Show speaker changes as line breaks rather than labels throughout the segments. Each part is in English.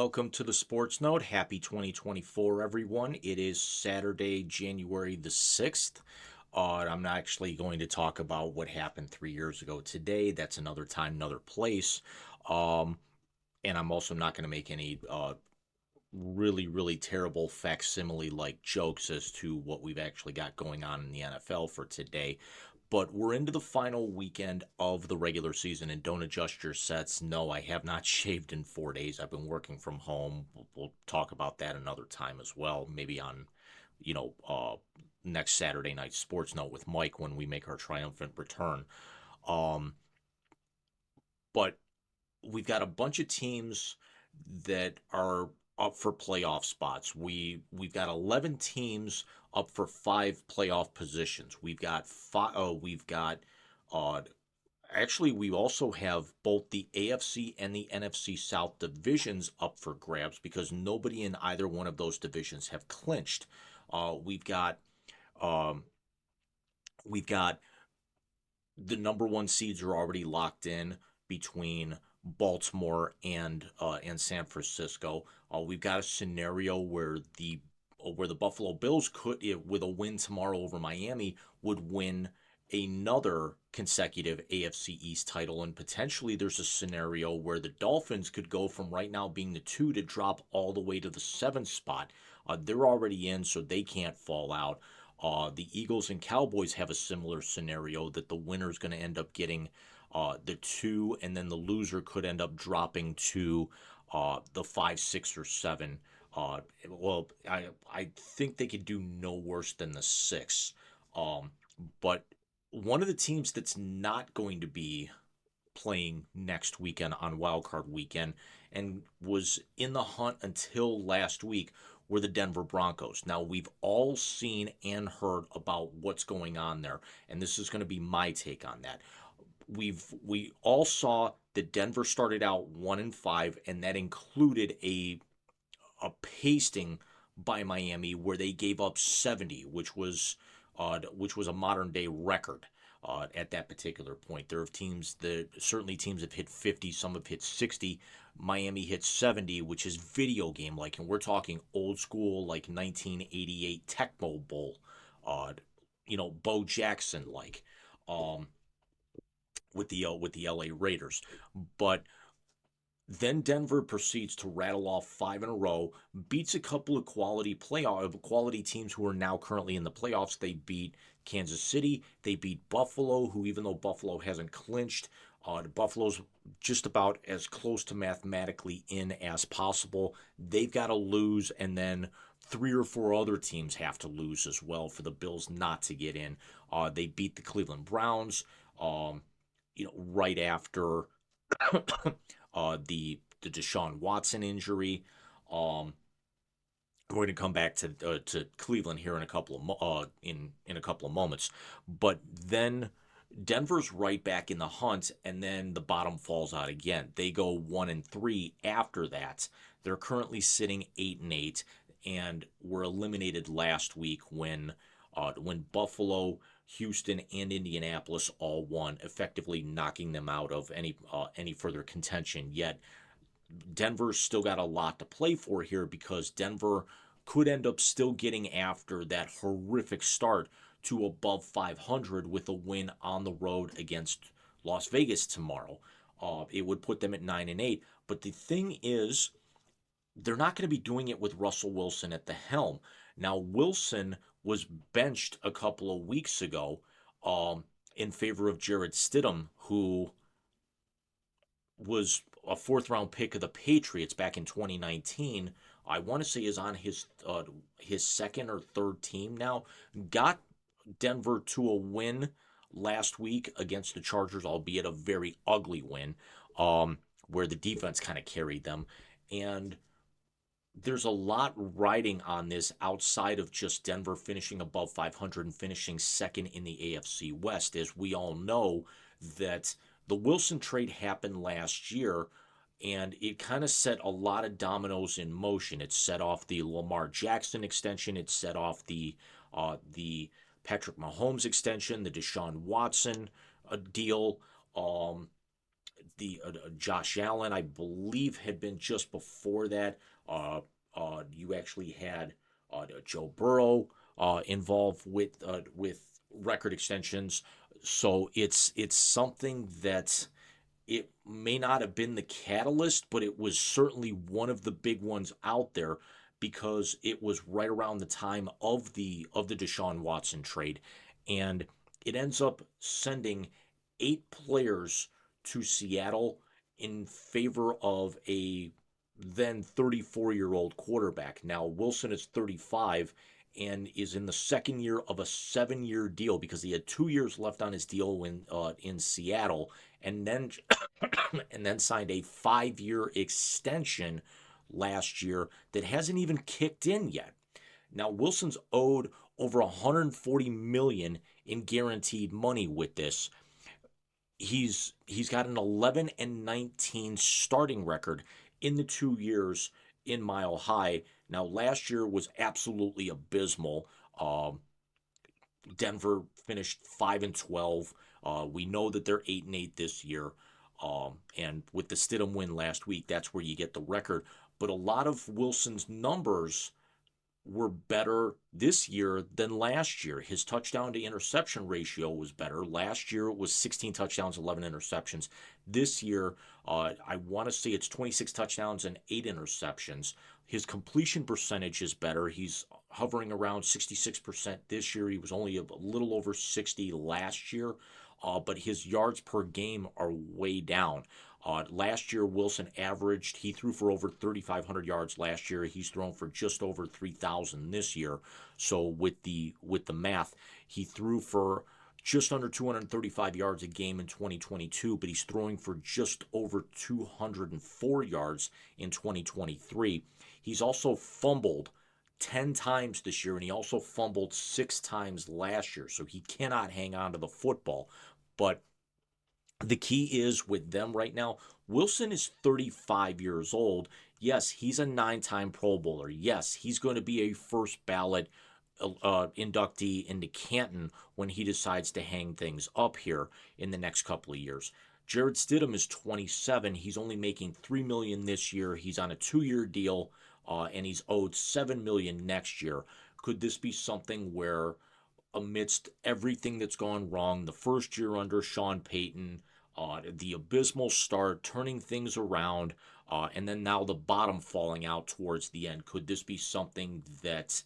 Welcome to the Sports Note. Happy 2024, everyone. It is Saturday, January the 6th. I'm not actually going to talk about what happened 3 years ago today. That's another time, another place. Um, and I'm also not going to make any really terrible facsimile like jokes as to what we've actually got going on in the NFL for today. But we're into the final weekend of the regular season, and don't adjust your sets. No, I have not shaved in 4 days. I've been working from home. We'll talk about that another time as well, maybe on, you know, uh, next Saturday night Sports Note with Mike when we make our triumphant return. Um, but we've got a bunch of teams that are up for playoff spots. We've got 11 teams up for five playoff positions. We've got five. We've got uh, actually we also have both the AFC and the NFC South divisions up for grabs because nobody in either one of those divisions have clinched. We've got um, we've got the number one seeds are already locked in between Baltimore and San Francisco. We've got a scenario where the Buffalo Bills could, with a win tomorrow over Miami, would win another consecutive AFC East title, and potentially there's a scenario where the Dolphins could go from right now being the two to drop all the way to the seventh spot. They're already in, so they can't fall out. The Eagles and Cowboys have a similar scenario that the winner is going to end up getting the two, and then the loser could end up dropping to the five, six, or seven. I think they could do no worse than the six. Um, but one of the teams that's not going to be playing next weekend on Wild Card Weekend and was in the hunt until last week were the Denver Broncos. Now, we've all seen and heard about what's going on there, and this is going to be my take on that. We all saw that Denver started out 1-5, and that included a pasting by Miami where they gave up 70, which was a modern day record. At that particular point, there are teams that certainly teams have hit 50, some have hit 60. Miami hit 70, which is video game like, and we're talking old school like 1988 Tecmo Bowl, uh, Bo Jackson like, um, with the LA Raiders. But then Denver proceeds to rattle off five in a row, beats a couple of quality teams who are now currently in the playoffs. They beat Kansas City, they beat Buffalo, who even though Buffalo hasn't clinched, Buffalo's just about as close to mathematically in as possible. They've got to lose, and then three or four other teams have to lose as well for the Bills not to get in. They beat the Cleveland Browns, right after the Deshaun Watson injury. Um, we're going to come back to Cleveland here in a couple of in a couple of moments, but then Denver's right back in the hunt, and then the bottom falls out again. They go 1-3 after that. They're currently sitting 8-8, and were eliminated last week when Buffalo, Houston, and Indianapolis all won, effectively knocking them out of any further contention. Yet Denver's still got a lot to play for here because Denver could end up still getting after that horrific start to above 500 with a win on the road against Las Vegas tomorrow. It would put them at 9-8. But the thing is, they're not going to be doing it with Russell Wilson at the helm. Now, Wilson was benched a couple of weeks ago in favor of Jared Stidham, who was a fourth round pick of the Patriots back in 2019. I want to say is on his second or third team now. Got Denver to a win last week against the Chargers, albeit a very ugly win, where the defense kind of carried them. And there's a lot riding on this outside of just Denver finishing above 500 and finishing second in the AFC West. As we all know, that the Wilson trade happened last year, and it kind of set a lot of dominoes in motion. It set off the Lamar Jackson extension. It set off the Patrick Mahomes extension, the Deshaun Watson deal. the Josh Allen, I believe, had been just before that. Uh, you actually had Joe Burrow involved with record extensions. So it's something that it may not have been the catalyst, but it was certainly one of the big ones out there because it was right around the time of the Deshaun Watson trade, and it ends up sending 8 players to Seattle in favor of a then 34-year-old quarterback. Now Wilson is 35 and is in the second year of a 7-year deal because he had 2 years left on his deal in Seattle, and then and then signed a 5-year extension last year that hasn't even kicked in yet. Now Wilson's owed over 140 million in guaranteed money with this. He's got an 11 and 19 starting record in the 2 years in Mile High. Now last year was absolutely abysmal. Denver finished 5-12. We know that they're 8-8 this year. And with the Stidham win last week, that's where you get the record. But a lot of Wilson's numbers were better this year than last year. His touchdown to interception ratio was better. Last year it was 16 touchdowns, 11 interceptions. This year, I want to say it's 26 touchdowns and 8 interceptions. His completion percentage is better. He's hovering around 66% this year. He was only a little over 60 last year. But his yards per game are way down. Last year, Wilson averaged, he threw for over 3,500 yards last year. He's thrown for just over 3,000 this year. So with the math, he threw for just under 235 yards a game in 2022, but he's throwing for just over 204 yards in 2023. He's also fumbled 10 times this year, and he also fumbled 6 times last year. So he cannot hang on to the football. But the key is with them right now, Wilson is 35 years old. Yes, he's a 9-time Pro Bowler. Yes, he's going to be a first ballot inductee into Canton when he decides to hang things up here in the next couple of years. Jared Stidham is 27. He's only making $3 million this year. He's on a 2-year deal, and he's owed $7 million next year. Could this be something where, amidst everything that's gone wrong, the first year under Sean Payton, the abysmal start, turning things around, and then now the bottom falling out towards the end, could this be something that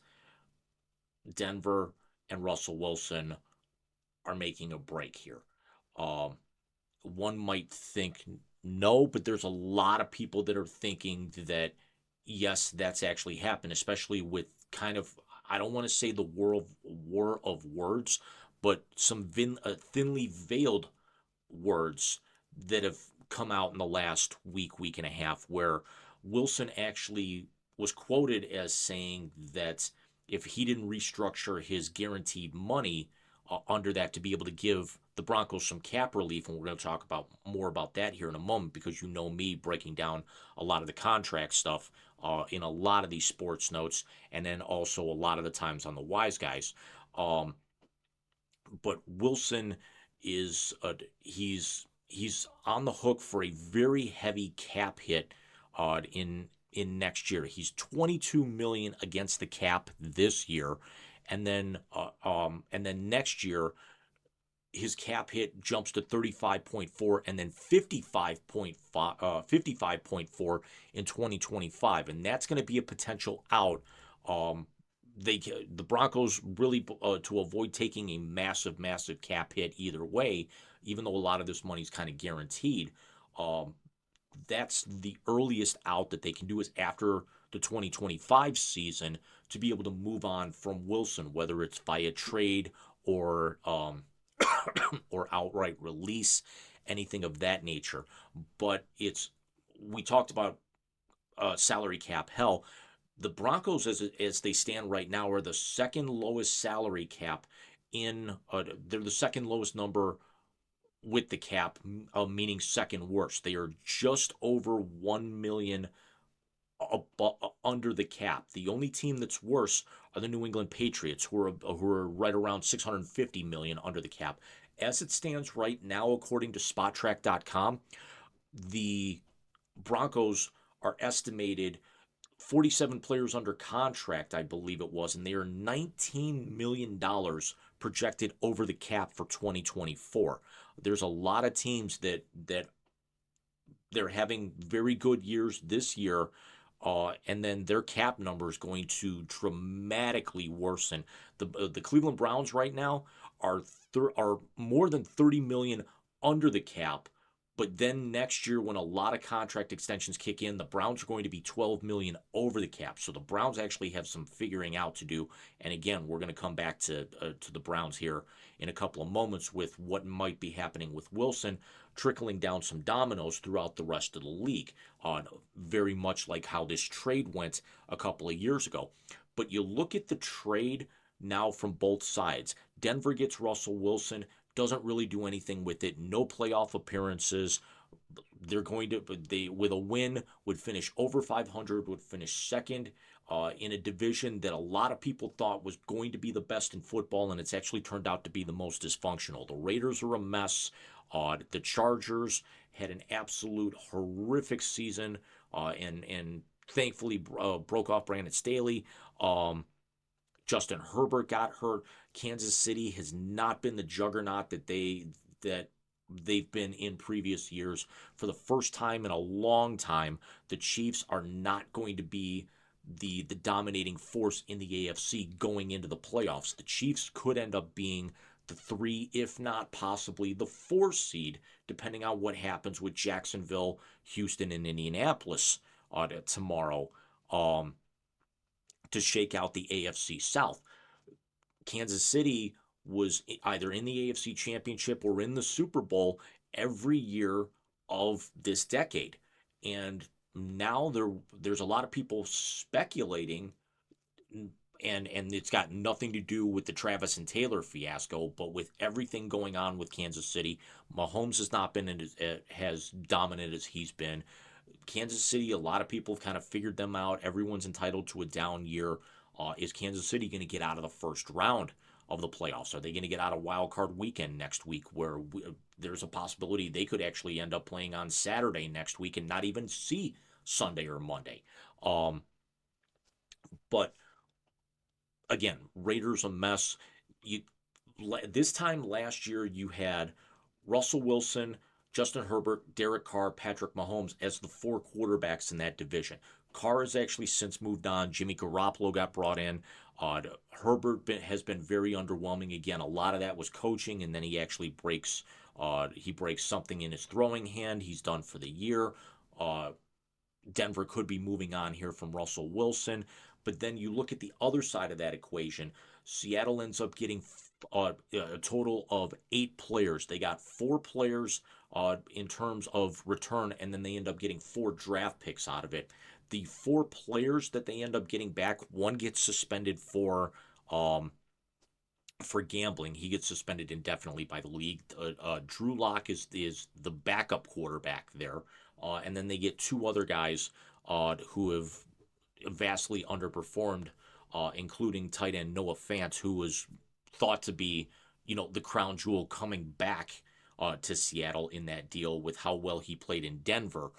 Denver and Russell Wilson are making a break here? Um, One might think no, but there's a lot of people that are thinking that yes, that's actually happened, especially with kind of, I don't want to say the war of words, but some thinly veiled words that have come out in the last week and a half, where Wilson actually was quoted as saying that if he didn't restructure his guaranteed money under that to be able to give the Broncos some cap relief, and we're going to talk about more about that here in a moment because you know me breaking down a lot of the contract stuff in a lot of these sports notes, and then also a lot of the times on the Wise Guys. Um, but Wilson is he's on the hook for a very heavy cap hit in next year. He's 22 million against the cap this year, and then next year his cap hit jumps to 35.4 and then 55.4 in 2025, and that's going to be a potential out. um the Broncos really, to avoid taking a massive cap hit either way, even though a lot of this money is kind of guaranteed. um that's the earliest out that they can do is after the 2025 season to be able to move on from Wilson, whether it's via trade or or outright release, anything of that nature. But it's, we talked about salary cap hell. The Broncos, as they stand right now, are the second lowest salary cap in. They're the second lowest number with the cap, meaning second worst. They are just over 1 million under the cap. The only team that's worse are the New England Patriots, who are right around 650 million under the cap. As it stands right now, according to Spottrack.com, the Broncos are estimated 47 players under contract, I believe it was, and they are $19 million projected over the cap for 2024. There's a lot of teams that they're having very good years this year, and then their cap number is going to dramatically worsen. The Cleveland Browns right now are more than 30 million under the cap. But then next year, when a lot of contract extensions kick in, the Browns are going to be 12 million over the cap. So the Browns actually have some figuring out to do. And again, we're going to come back to the Browns here in a couple of moments with what might be happening with Wilson, trickling down some dominoes throughout the rest of the league, very much like how this trade went a couple of years ago. But you look at the trade now from both sides. Denver gets Russell Wilson, doesn't really do anything with it. No playoff appearances. They're going to they with a win would finish over 500, would finish second in a division that a lot of people thought was going to be the best in football, and it's actually turned out to be the most dysfunctional. The Raiders are a mess. The Chargers had an absolute horrific season, and thankfully broke off Brandon Staley. Justin Herbert got hurt. Kansas City has not been the juggernaut that they've been in previous years. For the first time in a long time, the Chiefs are not going to be the dominating force in the AFC going into the playoffs. The Chiefs could end up being the 3, if not possibly the 4 seed, depending on what happens with Jacksonville, Houston, and Indianapolis tomorrow. To shake out the AFC South. Kansas City was either in the AFC Championship or in the Super Bowl every year of this decade. And now there's a lot of people speculating, and it's got nothing to do with the Travis and Taylor fiasco, but with everything going on with Kansas City. Mahomes has not been as dominant as he's been. Kansas City, a lot of people have kind of figured them out. Everyone's entitled to a down year. Is Kansas City going to get out of the first round of the playoffs? Are they going to get out of wild card weekend next week, where there's a possibility they could actually end up playing on Saturday next week and not even see Sunday or Monday? But again, Raiders a mess. You this time last year you had Russell Wilson, Justin Herbert, Derek Carr, Patrick Mahomes as the 4 quarterbacks in that division. Carr has actually since moved on. Jimmy Garoppolo got brought in. Herbert has been very underwhelming. Again, a lot of that was coaching, and then he actually breaks something in his throwing hand. He's done for the year. Denver could be moving on here from Russell Wilson. But then you look at the other side of that equation. Seattle ends up getting a total of 8 players. They got 4 players in terms of return, and then they end up getting 4 draft picks out of it. The 4 players that they end up getting back, one gets suspended for gambling. He gets suspended indefinitely by the league. Drew Lock is the backup quarterback there, and then they get 2 other guys who have vastly underperformed, including tight end Noah Fant, who was thought to be, the crown jewel coming back to Seattle in that deal with how well he played in Denver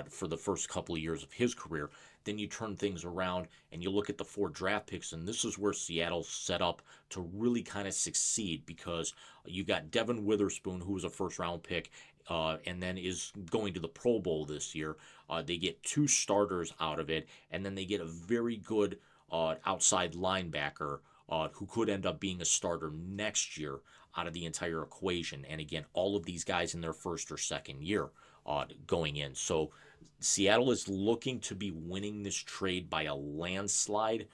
for the first couple of years of his career. Then you turn things around and you look at the 4 draft picks, and this is where Seattle's set up to really kind of succeed, because you got Devin Witherspoon, who was a first-round pick, and then is going to the Pro Bowl this year. They get 2 starters out of it, and then they get a very good outside linebacker who could end up being a starter next year out of the entire equation. And again, all of these guys in their first or second year going in. So Seattle is looking to be winning this trade by a landslide,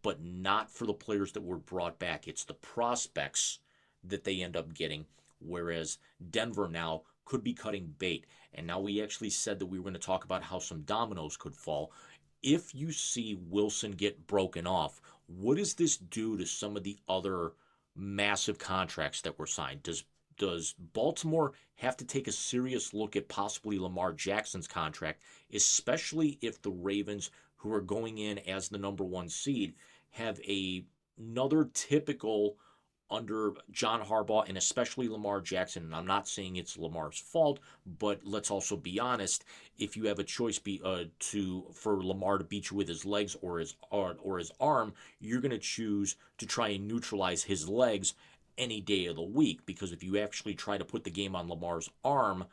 but not for the players that were brought back. It's the prospects that they end up getting, whereas Denver now could be cutting bait. And now we actually said that we were going to talk about how some dominoes could fall. If you see Wilson get broken off, what does this do to some of the other massive contracts that were signed? Does Baltimore have to take a serious look at possibly Lamar Jackson's contract, especially if the Ravens, who are going in as the number 1 seed, have another typical under John Harbaugh and especially Lamar Jackson, and I'm not saying it's Lamar's fault, but let's also be honest. If you have a choice to for Lamar to beat you with his legs or his arm, you're going to choose to try and neutralize his legs any day of the week, because if you actually try to put the game on Lamar's arm,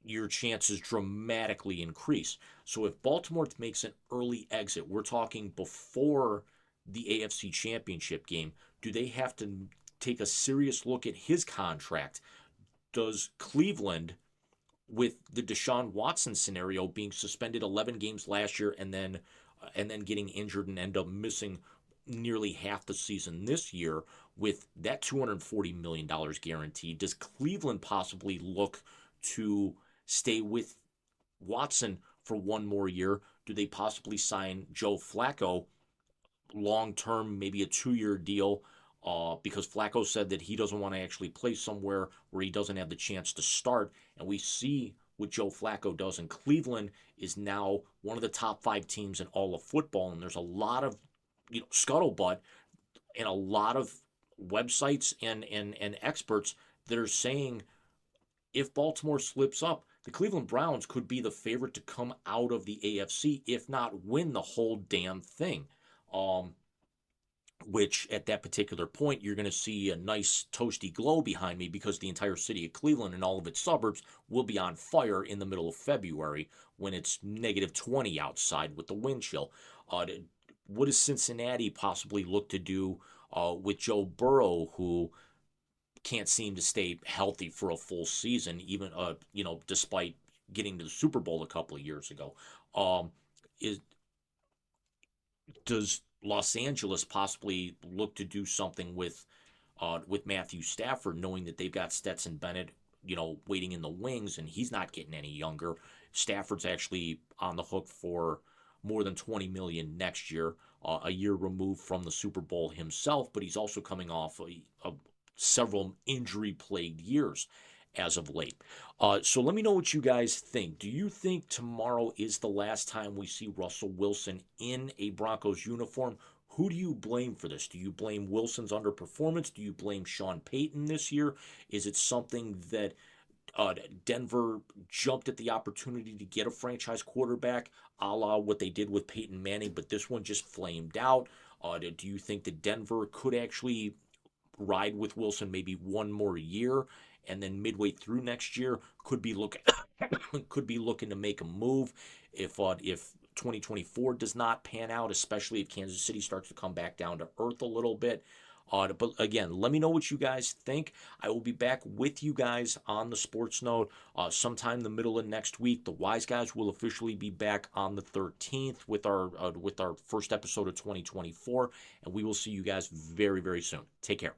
your chances dramatically increase. So if Baltimore makes an early exit, we're talking before the AFC Championship game, do they have to take a serious look at his contract? Does Cleveland, with the Deshaun Watson scenario, being suspended 11 games last year and then getting injured and end up missing nearly half the season this year, with that $240 million guaranteed, does Cleveland possibly look to stay with Watson for one more year? Do they possibly sign Joe Flacco long term, maybe a 2 year deal? Because Flacco said that he doesn't want to actually play somewhere where he doesn't have the chance to start. And we see what Joe Flacco does. And Cleveland is now one of the top 5 teams in all of football. And there's a lot of scuttlebutt and a lot of websites and experts that are saying if Baltimore slips up, the Cleveland Browns could be the favorite to come out of the AFC, if not win the whole damn thing. Which at that particular point, you're going to see a nice toasty glow behind me, because the entire city of Cleveland and all of its suburbs will be on fire in the middle of February when it's -20 outside with the wind chill. What does Cincinnati possibly look to do with Joe Burrow, who can't seem to stay healthy for a full season, even despite getting to the Super Bowl a couple of years ago? Is Does Los Angeles possibly look to do something with Matthew Stafford, knowing that they've got Stetson Bennett, waiting in the wings, and he's not getting any younger? Stafford's actually on the hook for more than 20 million next year, a year removed from the Super Bowl himself, but he's also coming off several injury-plagued years as of late. So let me know what you guys think. Do you think tomorrow is the last time we see Russell Wilson in a Broncos uniform? Who do you blame for this? Do you blame Wilson's underperformance? Do you blame Sean Payton this year? Is it something that Denver jumped at the opportunity to get a franchise quarterback, a la what they did with Peyton Manning, but this one just flamed out? Do you think that Denver could actually ride with Wilson maybe one more year, and then midway through next year could be looking could be looking to make a move if 2024 does not pan out, especially if Kansas City starts to come back down to earth a little bit? But again, let me know what you guys think. I will be back with you guys on the Sports Note sometime in the middle of next week. The Wise Guys will officially be back on the 13th with our first episode of 2024, and we will see you guys very, very soon. Take care.